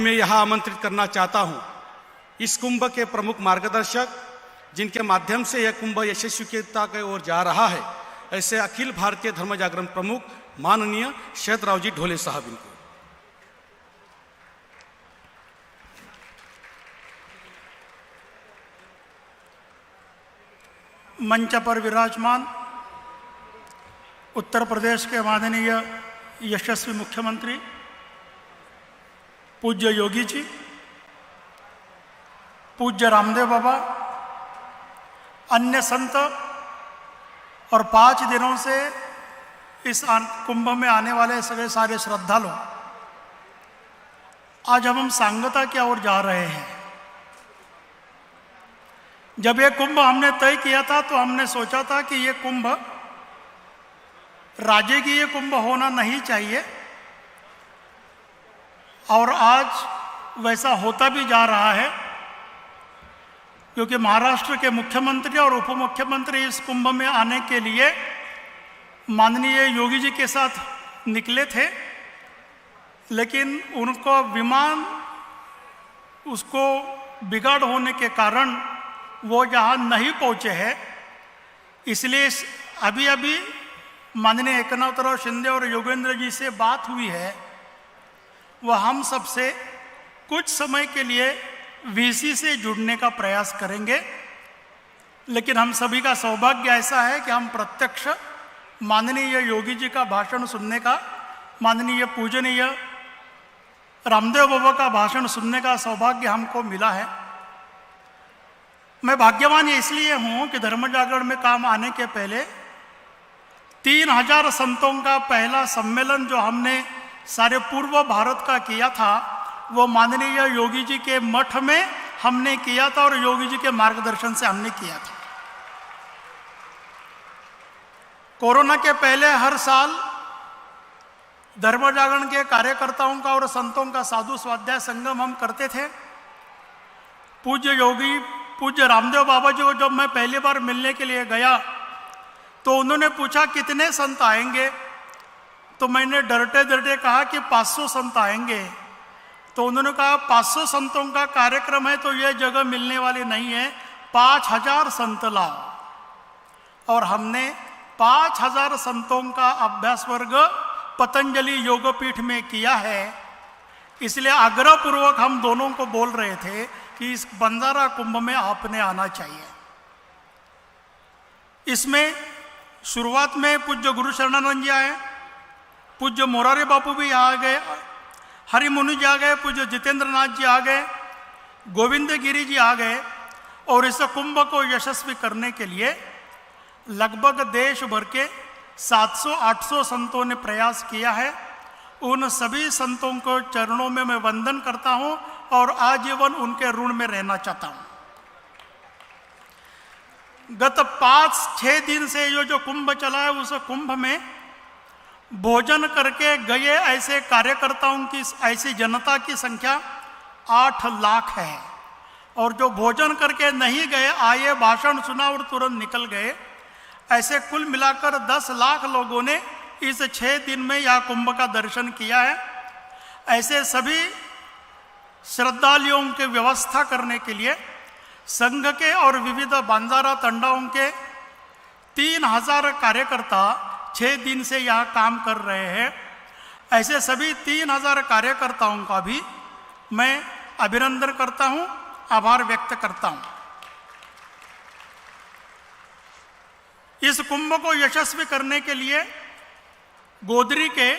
मैं यहाँ आमंत्रित करना चाहता हूँ इस कुंभ के प्रमुख मार्गदर्शक, जिनके माध्यम से यह कुंभ यशस्वीता की ओर जा रहा है, ऐसे अखिल भारतीय धर्म जागरण प्रमुख माननीय शरदराव जी ढोले साहब इनको। मंच पर विराजमान उत्तर प्रदेश के माननीय यशस्वी मुख्यमंत्री पूज्य योगी जी, पूज्य रामदेव बाबा, अन्य संत और 5 दिनों से इस कुंभ में आने वाले सारे श्रद्धालु, आज हम सांगता की ओर जा रहे हैं। जब ये कुंभ हमने तय किया था तो हमने सोचा था कि ये कुंभ राज्य की ये कुंभ होना नहीं चाहिए, और आज वैसा होता भी जा रहा है, क्योंकि महाराष्ट्र के मुख्यमंत्री और उप मुख्यमंत्री इस कुंभ में आने के लिए माननीय योगी जी के साथ निकले थे, लेकिन उनको विमान उसको बिगाड़ होने के कारण वो यहाँ नहीं पहुँचे हैं। इसलिए अभी माननीय एकनाथराव शिंदे और योगेंद्र जी से बात हुई है, वह हम सबसे कुछ समय के लिए वीसी से जुड़ने का प्रयास करेंगे। लेकिन हम सभी का सौभाग्य ऐसा है कि हम प्रत्यक्ष माननीय योगी जी का भाषण सुनने का, माननीय पूजनीय रामदेव बाबा का भाषण सुनने का सौभाग्य हमको मिला है। मैं भाग्यवान इसलिए हूँ कि धर्म जागरण में काम आने के पहले 3000 संतों का पहला सम्मेलन जो हमने सारे पूर्व भारत का किया था, वो माननीय योगी जी के मठ में हमने किया था और योगी जी के मार्गदर्शन से हमने किया था। कोरोना के पहले हर साल धर्म जागरण के कार्यकर्ताओं का और संतों का साधु स्वाध्याय संगम हम करते थे। पूज्य योगी, पूज्य रामदेव बाबा जी को जब मैं पहली बार मिलने के लिए गया तो उन्होंने पूछा कितने संत आएंगे, तो मैंने डरते डरते कहा कि 500 संत आएंगे। तो उन्होंने कहा 500 संतों का कार्यक्रम है तो यह जगह मिलने वाली नहीं है, 5000 संत लाओ। और हमने 5000 संतों का अभ्यास वर्ग पतंजलि योगपीठ में किया है। इसलिए आग्रहपूर्वक हम दोनों को बोल रहे थे कि इस बंजारा कुंभ में आपने आना चाहिए। इसमें शुरुआत में पूज्य गुरु शरणानंद जी आए, पूज्य मोरारी बापू भी आ गए, हरि मुनि जी आ गए, पूज्य जितेंद्र नाथ जी आ गए, गोविंद गिरी जी आ गए। और इस कुंभ को यशस्वी करने के लिए लगभग देश भर के 700-800 संतों ने प्रयास किया है। उन सभी संतों को चरणों में मैं वंदन करता हूं और आजीवन उनके ऋण में रहना चाहता हूं। गत 5-6 दिन से जो कुंभ चला है, उस कुंभ में भोजन करके गए ऐसे कार्यकर्ताओं की, ऐसी जनता की संख्या 8 लाख है। और जो भोजन करके नहीं गए, आए, भाषण सुना और तुरंत निकल गए, ऐसे कुल मिलाकर 10 लाख लोगों ने इस 6 दिन में यह कुंभ का दर्शन किया है। ऐसे सभी श्रद्धालुओं की व्यवस्था करने के लिए संघ के और विविध बंजारा तंडाओं के 3000 कार्यकर्ता 6 दिन से यहाँ काम कर रहे हैं। ऐसे सभी 3000 कार्यकर्ताओं का भी मैं अभिनंदन करता हूँ, आभार व्यक्त करता हूँ। इस कुंभ को यशस्वी करने के लिए गोदरी के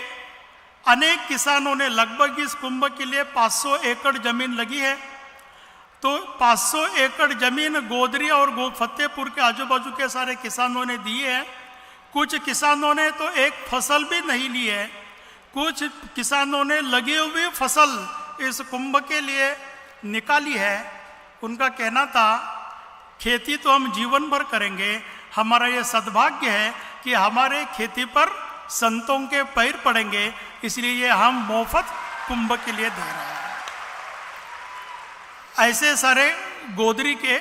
अनेक किसानों ने, लगभग इस कुंभ के लिए 500 एकड़ जमीन लगी है, तो 500 एकड़ जमीन गोदरी और फतेहपुर के आजू बाजू के सारे किसानों ने दी है। कुछ किसानों ने तो एक फसल भी नहीं ली है, कुछ किसानों ने लगी हुई फसल इस कुंभ के लिए निकाली है। उनका कहना था खेती तो हम जीवन भर करेंगे, हमारा ये सद्भाग्य है कि हमारे खेती पर संतों के पैर पड़ेंगे, इसलिए ये हम मुफ्त कुंभ के लिए दे रहे हैं। ऐसे सारे गोदरी के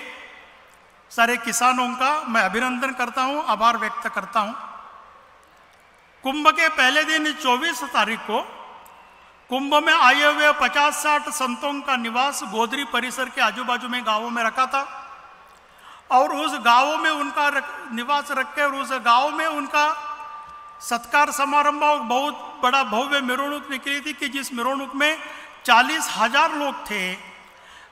सारे किसानों का मैं अभिनंदन करता हूं, आभार व्यक्त करता हूं। कुंभ के पहले दिन 24 तारीख को कुंभ में आए हुए 50-60 संतों का निवास गोदरी परिसर के आजू बाजू में गांवों में रखा था और उस गांवों में उनका निवास रख के और उस गांव में उनका सत्कार समारंभ और बहुत बड़ा भव्य मेरोनुक निकली थी कि जिस मेरोनुक में 40,000 लोग थे।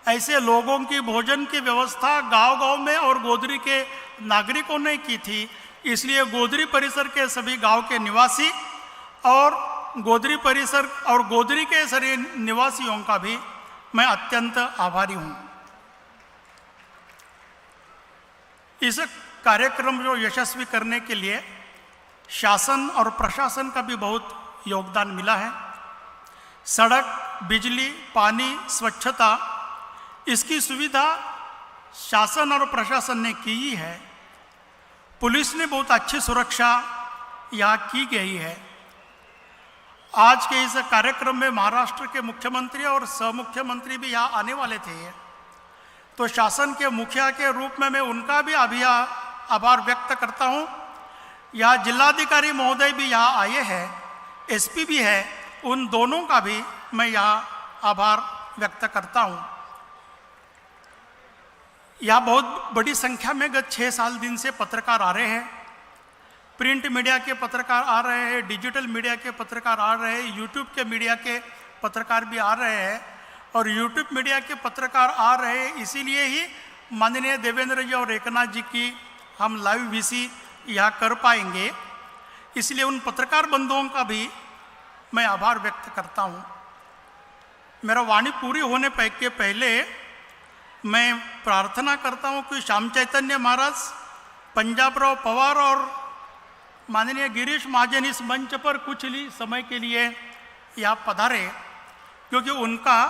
ऐसे लोगों की भोजन की व्यवस्था गांव-गांव में और गोदरी के नागरिकों ने की थी। इसलिए गोदरी परिसर के सभी गांव के निवासी और गोदरी परिसर और गोदरी के सारे निवासियों का भी मैं अत्यंत आभारी हूं। इस कार्यक्रम को यशस्वी करने के लिए शासन और प्रशासन का भी बहुत योगदान मिला है। सड़क, बिजली, पानी, स्वच्छता, इसकी सुविधा शासन और प्रशासन ने की ही है। पुलिस ने बहुत अच्छी सुरक्षा यहाँ की गई है। आज के इस कार्यक्रम में महाराष्ट्र के मुख्यमंत्री और सह मुख्यमंत्री भी यहाँ आने वाले थे, तो शासन के मुखिया के रूप में मैं उनका भी आभार व्यक्त करता हूँ। यहाँ जिलाधिकारी महोदय भी यहाँ आए हैं, एसपी भी है, उन दोनों का भी मैं यहाँ आभार व्यक्त करता हूँ। यहाँ बहुत बड़ी संख्या में गत 6 दिन से पत्रकार आ रहे हैं। प्रिंट मीडिया के पत्रकार आ रहे हैं, डिजिटल मीडिया के पत्रकार आ रहे हैं, यूट्यूब के मीडिया के पत्रकार भी आ रहे हैं और यूट्यूब मीडिया के पत्रकार आ रहे हैं। इसीलिए ही माननीय देवेंद्र जी और एकनाथ जी की हम लाइव वीसी यहाँ कर पाएंगे। इसलिए उन पत्रकार बंधुओं का भी मैं आभार व्यक्त करता हूँ। मेरा वाणी पूरी होने के पहले मैं प्रार्थना करता हूँ कि श्याम चैतन्य महाराज, पंजाबराव पवार और माननीय गिरीश महाजन इस मंच पर कुछ समय के लिए यहाँ पधारे, क्योंकि उनका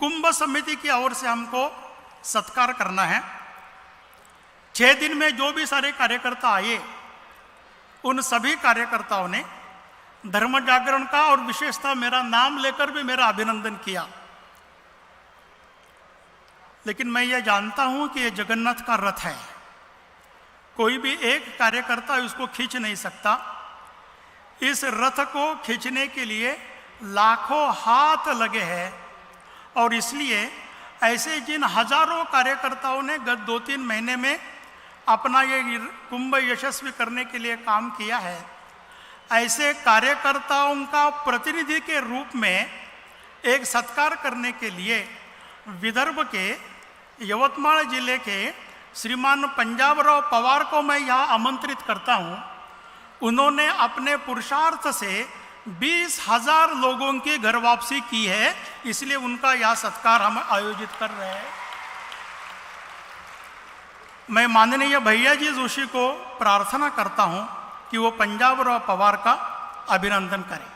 कुंभ समिति की ओर से हमको सत्कार करना है। 6 दिन में जो भी सारे कार्यकर्ता आए, उन सभी कार्यकर्ताओं ने धर्म जागरण का और विशेषतः मेरा नाम लेकर भी मेरा अभिनंदन किया। लेकिन मैं ये जानता हूं कि ये जगन्नाथ का रथ है, कोई भी एक कार्यकर्ता उसको खींच नहीं सकता। इस रथ को खींचने के लिए लाखों हाथ लगे हैं और इसलिए ऐसे जिन हजारों कार्यकर्ताओं ने गत 2-3 महीने में अपना ये कुंभ यशस्वी करने के लिए काम किया है, ऐसे कार्यकर्ताओं का प्रतिनिधि के रूप में एक सत्कार करने के लिए विदर्भ के यवतमाल जिले के श्रीमान पंजाबराव पवार को मैं यहाँ आमंत्रित करता हूँ। उन्होंने अपने पुरुषार्थ से 20,000 लोगों की घर वापसी की है, इसलिए उनका यह सत्कार हम आयोजित कर रहे हैं। मैं माननीय भैया जी जोशी को प्रार्थना करता हूँ कि वो पंजाबराव पवार का अभिनंदन करें।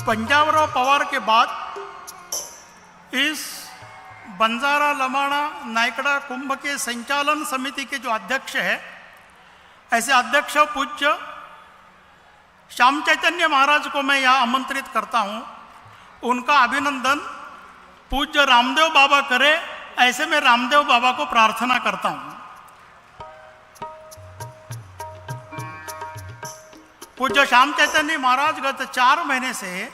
पंजाबराव पवार के बाद इस बंजारा लमाणा नायकड़ा कुंभ के संचालन समिति के जो अध्यक्ष है, ऐसे अध्यक्ष पूज्य श्याम चैतन्य महाराज को मैं यहाँ आमंत्रित करता हूँ। उनका अभिनंदन पूज्य रामदेव बाबा करे, ऐसे मैं रामदेव बाबा को प्रार्थना करता हूँ। पूज्य श्याम चैतन्य महाराज गत 4 महीने से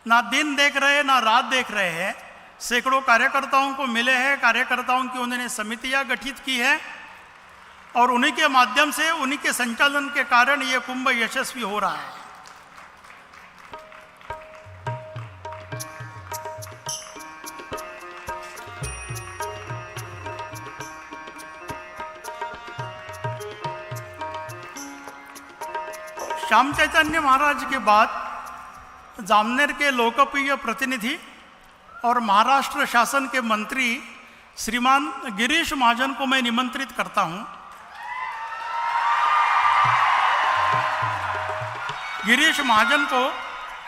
ना दिन देख रहे ना रात देख रहे हैं, सैकड़ों कार्यकर्ताओं को मिले हैं, कार्यकर्ताओं की उन्होंने समितियां गठित की है और उन्हीं के माध्यम से, उन्हीं के संचालन के कारण ये कुंभ यशस्वी हो रहा है। श्याम चैतन्य महाराज के बाद जामनेर के लोकप्रिय प्रतिनिधि और महाराष्ट्र शासन के मंत्री श्रीमान गिरीश महाजन को मैं निमंत्रित करता हूं। गिरीश महाजन को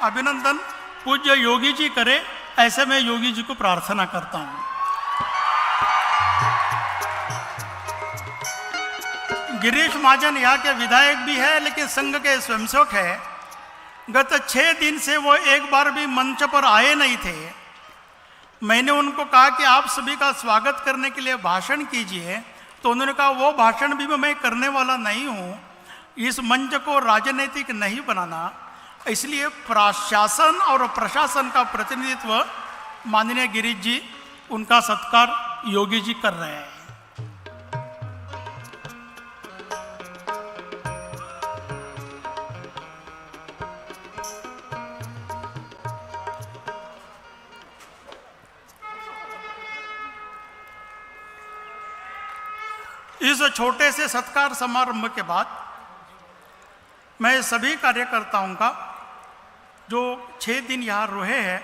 अभिनंदन पूज्य योगी जी करे, ऐसे मैं योगी जी को प्रार्थना करता हूं। गिरीश महाजन यहाँ के विधायक भी है, लेकिन संघ के स्वयंसेवक है। गत 6 दिन से वो एक बार भी मंच पर आए नहीं थे। मैंने उनको कहा कि आप सभी का स्वागत करने के लिए भाषण कीजिए, तो उन्होंने कहा वो भाषण भी मैं करने वाला नहीं हूँ, इस मंच को राजनीतिक नहीं बनाना, इसलिए प्रशासन और प्रशासन का प्रतिनिधित्व माननीय गिरीश जी, उनका सत्कार योगी जी कर रहे हैं। इस छोटे से सत्कार समारंभ के बाद मैं सभी कार्यकर्ताओं का जो 6 दिन यहाँ रहे हैं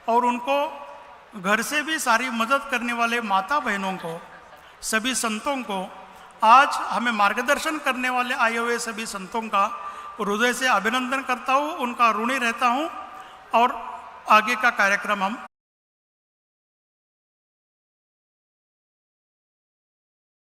और उनको घर से भी सारी मदद करने वाले माता बहनों को, सभी संतों को, आज हमें मार्गदर्शन करने वाले आए हुए सभी संतों का हृदय से अभिनंदन करता हूँ, उनका ऋणी रहता हूँ और आगे का कार्यक्रम हम